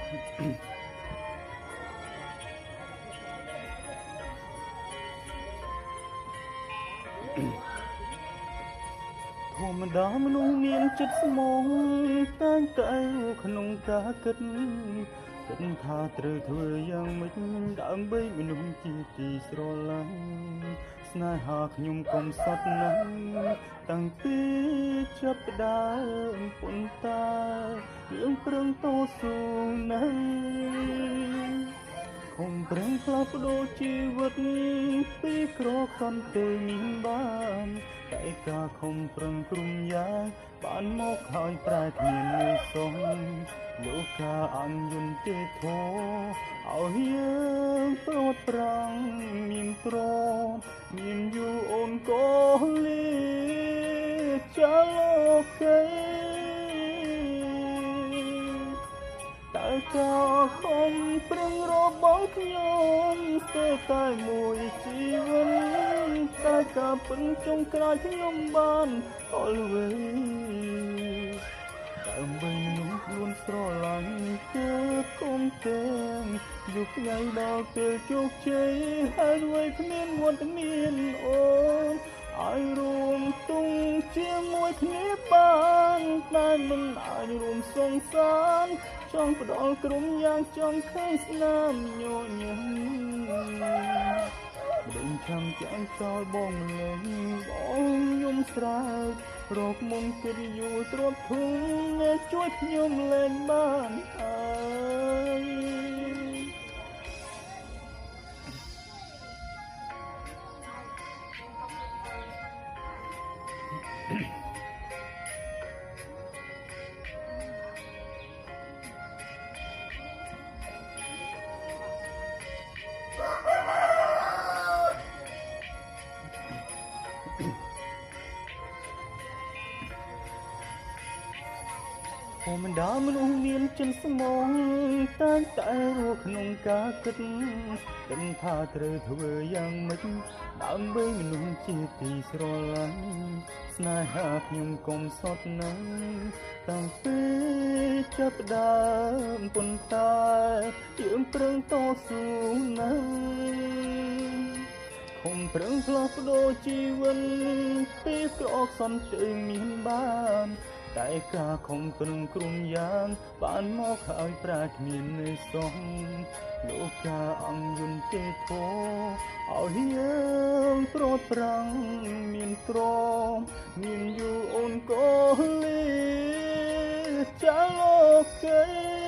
ធម្មតាមនុស្សមានចិត្តស្មោះតែងតែក្នុងការគិតថាត្រូវធ្វើយ៉ាងម៉េចដើម្បីមនុស្សជាទីស្រឡាញ់ស្នេហាខ្ញុំកុំសត់ណាស់តាំងពីចាប់ផ្ដើមប៉ុន្តែយើងប្រឹងតស៊ូណាស់ខំប្រឹងផ្លាស់ប្ដូរជីវិតពីក្រខំទៅមានបានតែការខំប្រឹងព្រំយ៉ាងបានមកហើយប្រែគ្មាននៅសោះលោកកាអញ្ញន្តិធោឲ្យយើងប្រត់ប្រាំងមានទ្រមានយូរអូនក៏លីចាលោកគេតើក៏ខំប្រឹងរបស់ខ្ញុំស្ទើរតែមួយជីវិតតែក៏ពឹងចុងក្រោយខ្ញុំបានអល់វីដើម្បីមនុស្សខ្លួនស្រឡាញ់គឺគុំទាំងយុគថ្ងៃដល់ពេលជោគជ័យហើយអ្វីគ្មានវត្តមានអូនឲ្យរួមទុំជាមួយគ្នាបានតែមិនអាចរួមសងសានចង់ផ្ដល់ក្រុមយ៉ាងចង់ឃើញស្នាមញញឹមដេញចាំចាំចោលបងលេងបងខ្ញុំស្រែករកមុនគិតយូរទ្រពធុងអ្នកជួយខ្ញុំលេងបានហើយធម្មតាមនុស្សមានចិត្តស្មោះតែងតែរស់ក្នុងការគិតថាត្រូវធ្វើយ៉ាងម៉េចដើម្បីមនុស្សជាទីស្រឡាញ់ស្នេហាខ្ញុំកុំសត់ណាស់តាំងពីចាប់ផ្ដើមប៉ុន្តែយើងប្រឹងតស៊ូណាស់ខំប្រឹងផ្លាស់ប្ដូរជីវិតពីក្រអកសន្តិមានបានតែការខំប្រឹងគ្រុំយ៉ាងបានមកហើយប្រាគ្មាននៅសោះលោកកាអង្គយន្តទេធោឲ្យយើងប្រត់ប្រាំងមានទ្រមានយូរអូនក៏លីចាលោកគេ